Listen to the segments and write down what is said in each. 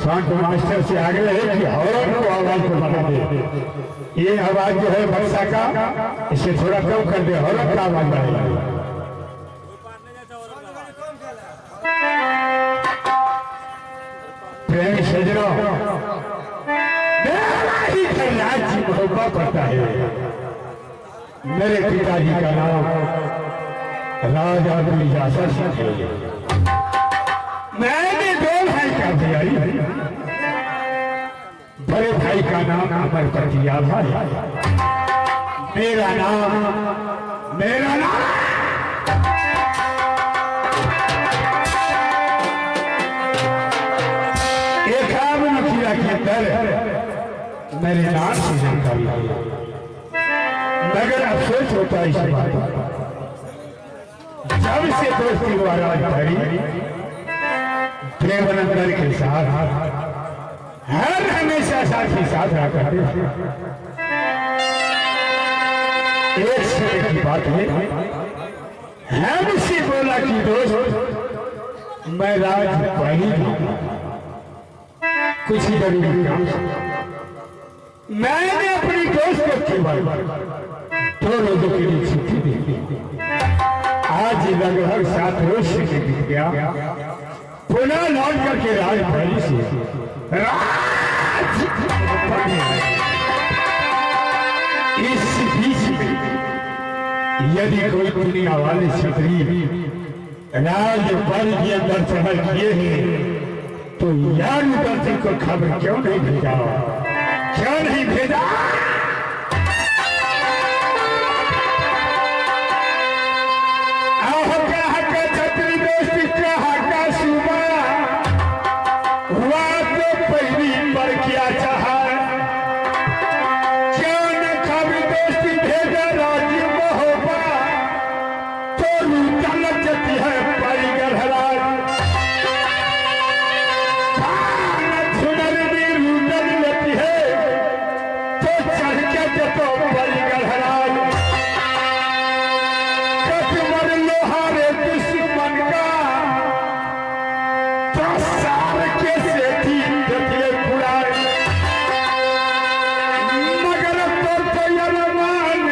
सांट master से आगे है कि हॉर्न को आवाज को बढ़ा दे। ये आवाज जो है वर्षा का, इसे थोड़ा कम कर दे, हॉर्न का आवाज बढ़ाइए। प्रेम सजनों, मेरा ही राज्य मोहब्बत पड़ता है। मेरे पिताजी का नाम राजा इजाजत है। मैंने दो भाई का भैयाई, बड़े भाई का नाम अमर प्रतिया भाई, मेरा नाम एक आम नखीरा के अंदर मेरे नाम से जानकारी है, मगर अफसोस होता है इस बात। जब से दोस्ती वाराज भरी देवानंद के साथ हर हमेशा साथी साथ रहा करते थे। एक समय की बात है, हमसे बोला कि दोस्त मैं राज वही कुछ ही जरूरी काम से मैंने अपनी दोस्त को केवल 2 रोजों के लिए छुट्टी दे दी। आज लगभग 7 रोज से बीत गया, पुनः लौट करके राजधानी से इस बीच में यदि कोई दुनिया वाले क्षत्रिय राजपाल के अंदर चढ़ किए हैं तो यार उधर को खबर क्यों नहीं भेजा, क्यों नहीं भेजा? छत्री दोस्ती कहा का सुबह हुआ तो पहली पर क्या चाहा, क्यों न खबर दोस्ती भेजा राज्य महोबा तो रूटा लग जाती है पाई गढ़राज। सुनर भी रूटल लेती है तो चढ़ के जतो पाई गढ़राज। कटमर लोहारे दुश्मन का तो सार के सेठी जतिए पुराए, मगर तो यरमान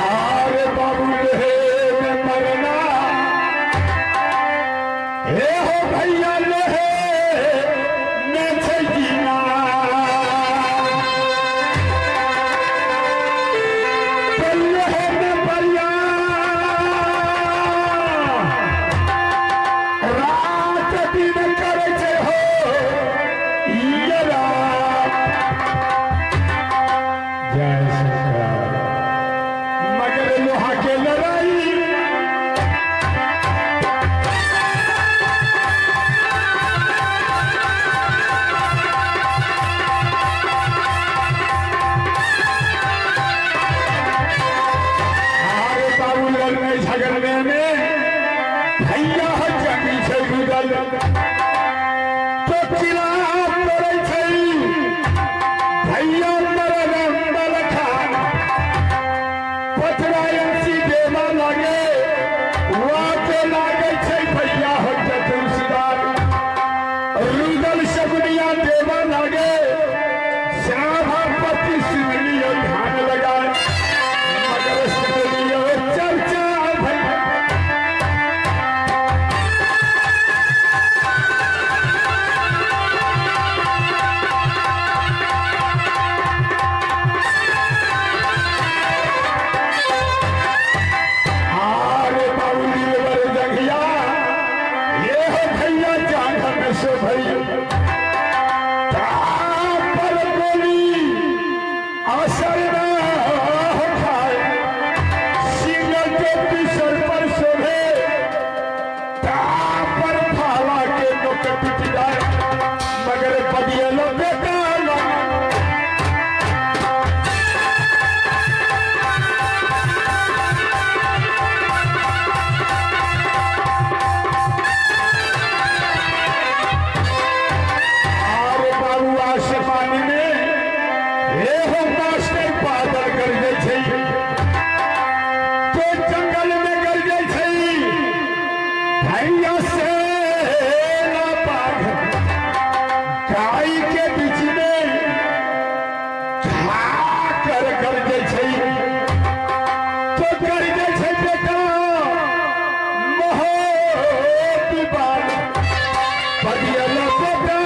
आरे बाबू हे में मरना हे हो भैया लोहे में छे जीना, तो लोहे में बलिया रात दिन करे छे हो ये रात। जय सरकार मगर लोहा के लड़ाई आरे बाबू लड़ने झगड़ने में भैया हो जंगी से गुजर तो चिल्ला पड़े छै भैया मरल खान पथरायसी देवा लागे वाते लागे छै भैया हो चतुर्सुदार रुदल शगुनिया देवा लागे सभापति सुनियो ध्यान लगाए, मगर सुनियो चर्चा भैया। आरे बाबूजी वर जंगिया ये हो भैया जान में सो भैया पर बोली असर न हो खाए, सिंगल टोपी सर पर शोभे पर फाला के नोक पिट जाए, मगर बदियलो बेटा आरे बाबू आसमान में हे हो मास्टर बादल गरजे छै तो जंगल में गरजे छै भैया से ना बाघ गाय के बीच में कर गरजे छै तो गरजे छै बेटा मोहो विवाद बदियलो बेटा।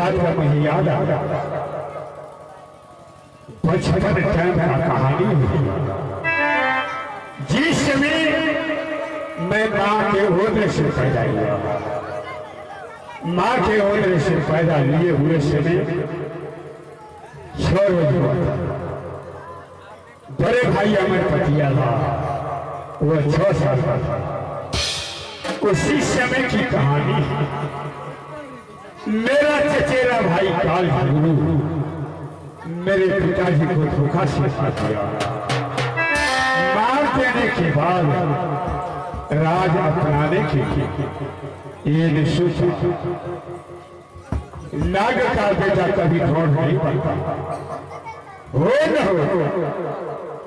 बात का मुझे याद आ रहा, बचपन टाइम का कहानी है। जिस समय मैं माँ के होने से पैदा हुआ, माँ के होने से पैदा लिए हुए समय 6 रोज हुआ था। बड़े भाई अमर पतिया था, वो 6 साल का था। उसी समय की कहानी है। मेरा चचेरा भाई काल गुरु मेरे पिताजी को धोखा सिखा दिया। मार देने के बाद राज अपनाने के लिए ये सोचा नाग का बेटा कभी ढोंढ नहीं पाता, हो न हो।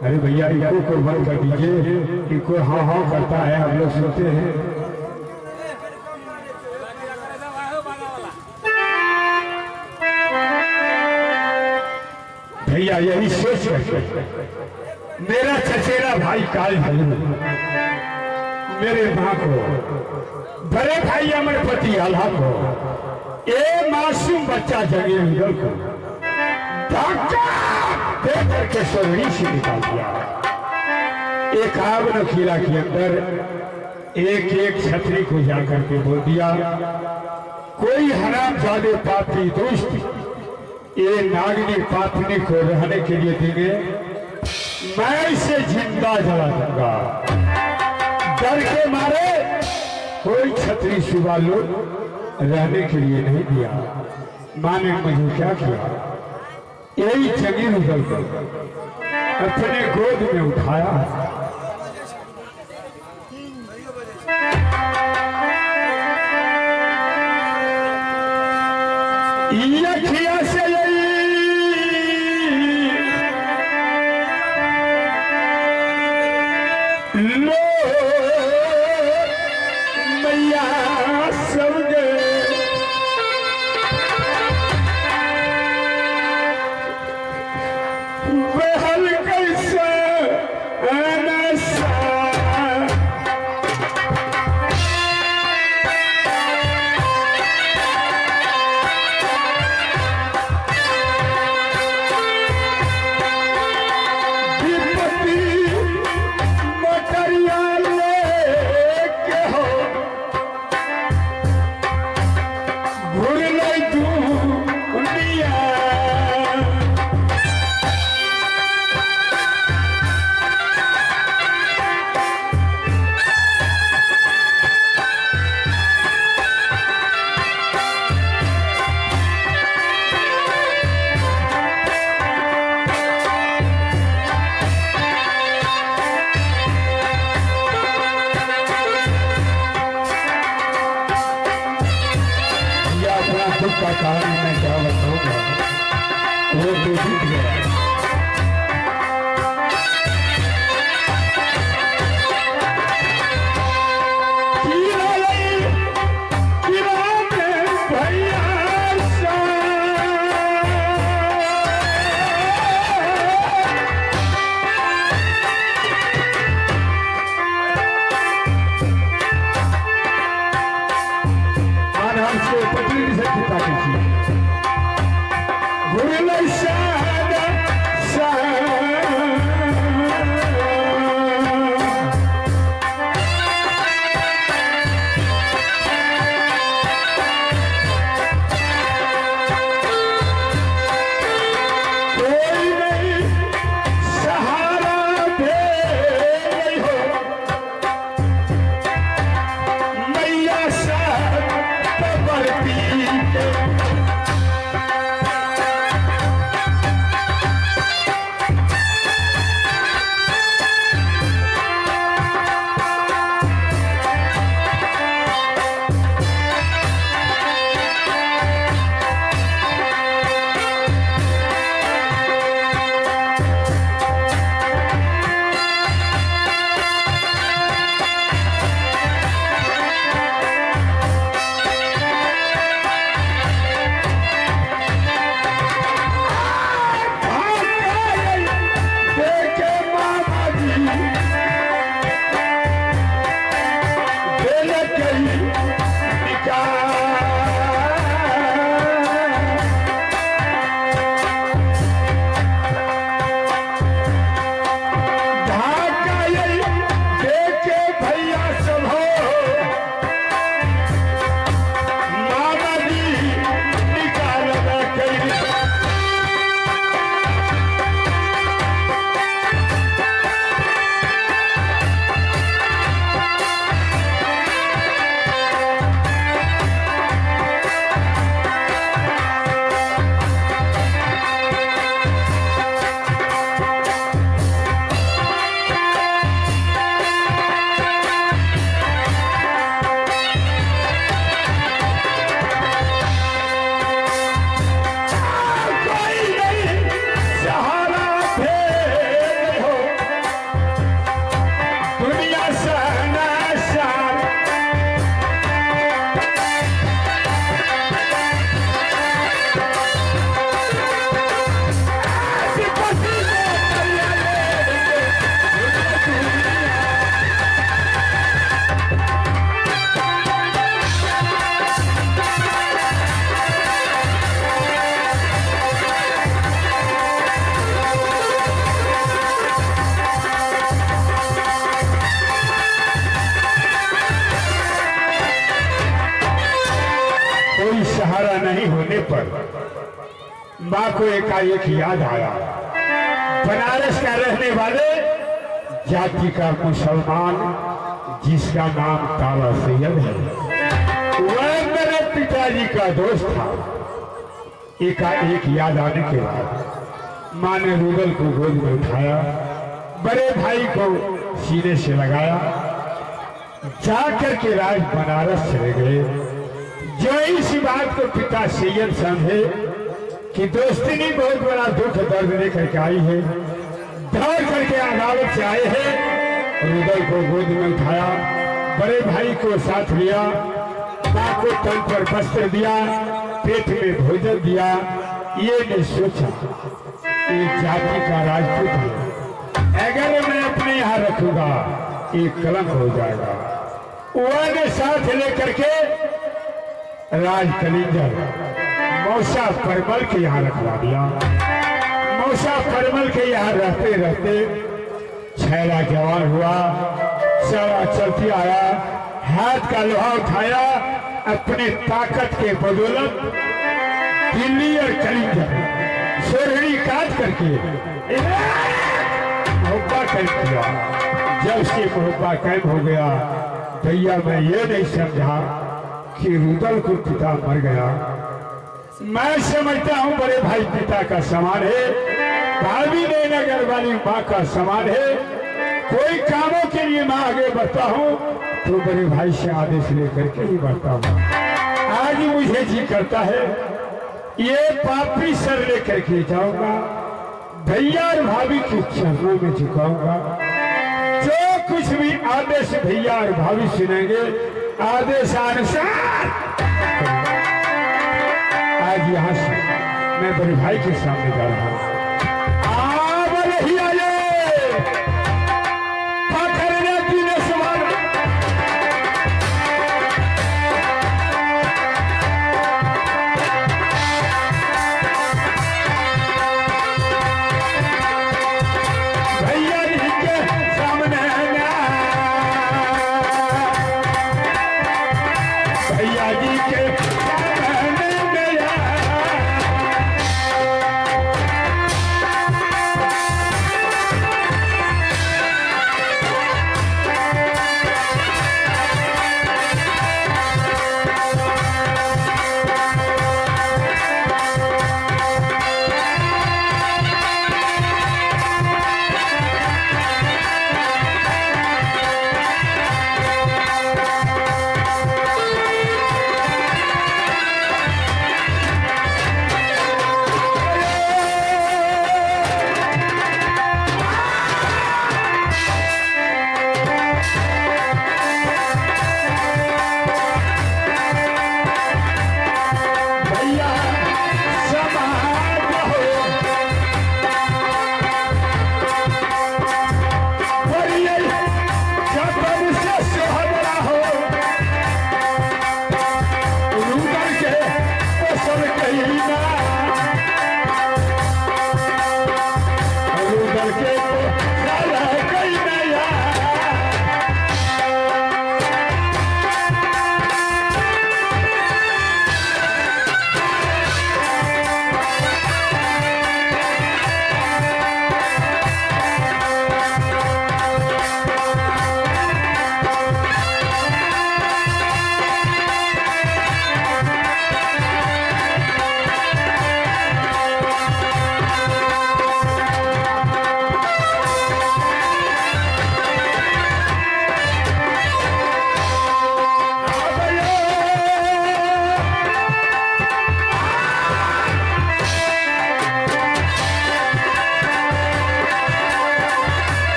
अरे भैया इनको को बंद कर दीजिए, इनको हाँ हाँ करता है, हम लोग सुनते हैं। भैया यही सोच मेरा चचेरा भाई काल मेरे माँ को, बड़े भाई अमरपति आल्हा को, ए मासूम बच्चा जगह को दे करके सोरणी से निकाल दिया। एक आग नखीला के अंदर एक एक छतरी को जाकर के बोल दिया, कोई हरामजादे पापी दोस्त ये नागनी पापनी को रहने के लिए देंगे, मैं इसे जिंदा जला दूंगा। डर के मारे कोई छतरी सुबह लोग रहने के लिए नहीं दिया। माँ ने मुझे क्या किया, यही जमीन उगल कर अपने गोद में उठाया। यखिया से लो मैया सब बहल कैसे का कहानी मैं क्या बताऊंगा, वो तो जीत गया। पटरी से पर माँ को एकाएक याद आया, बनारस का रहने वाले जाति का मुसलमान जिसका नाम तारा सैयद है, वह मेरे पिताजी का दोस्त था। एकाएक याद आने के बाद माँ ने रुदल को गोद में उठाया, बड़े भाई को सीने से लगाया, जाकर के राज बनारस चले गए। जो इस बात को पिता सैयद समझे कि दोस्ती बहुत बड़ा दुख दर्द लेकर के आई है, दौड़ करके अदालत से आए हैं, रुदल को गोद में उठाया, बड़े भाई को साथ लिया, माँ को तन पर वस्त्र दिया, पेट में भोजन दिया। ये नहीं सोचा एक जाति का राजपूत है, अगर मैं अपने यहाँ रखूंगा एक कलंक हो जाएगा। वह साथ लेकर के राज कलिंजर मौसा परमल के यहाँ रखवा दिया। मौसा परमल के यहाँ रहते रहते छैला जवान हुआ, सारा चलती आया, हाथ का लोहा उठाया, अपने ताकत के बदौलत दिल्ली और कलिंजर सोरहड़ी काट करके मुहब्बा कैद किया। जब से मुहब्बा कैद हो गया, भैया मैं ये नहीं समझा कि रुदल को पिता मर गया। मैं समझता हूँ बड़े भाई पिता का समान है, भाभी नगर वाली माँ का समान है। कोई कामों के लिए मैं आगे बढ़ता हूँ तो बड़े भाई से आदेश लेकर के ही बढ़ता हूँ। आज मुझे जी करता है ये पापी सर लेकर के जाऊंगा, भैया और भाभी के चरणों में झुकाऊंगा। जो कुछ भी आदेश भैया और भाभी सुनेंगे, आदेशानुसार आज यहाँ से मैं बड़े भाई के सामने जा रहा हूँ।